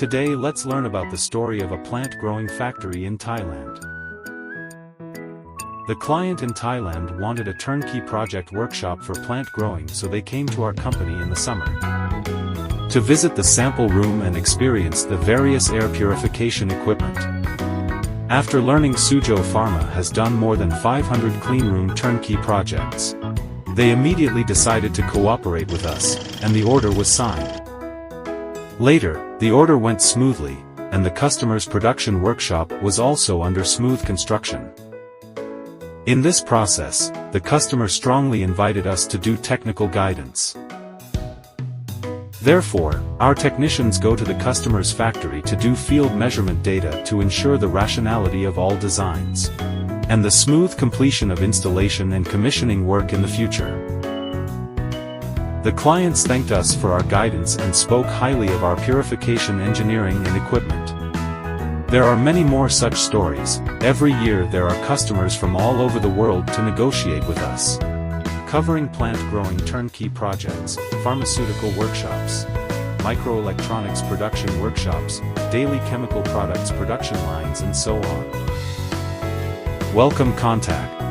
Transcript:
Today let's learn about the story of a plant-growing factory in Thailand. The client in Thailand wanted a turnkey project workshop for plant growing, so they came to our company in the summer to visit the sample room and experience the various air purification equipment. After learning Suzhou Pharma has done more than 500 cleanroom turnkey projects, they immediately decided to cooperate with us, and the order was signed. Later, the order went smoothly, and the customer's production workshop was also under smooth construction. In this process, the customer strongly invited us to do technical guidance. Therefore, our technicians go to the customer's factory to do field measurement data to ensure the rationality of all designs and the smooth completion of installation and commissioning work in the future. The clients thanked us for our guidance and spoke highly of our purification engineering and equipment. There are many more such stories. Every year there are customers from all over the world to negotiate with us, covering plant-growing turnkey projects, pharmaceutical workshops, microelectronics production workshops, daily chemical products production lines, and so on. Welcome. Contact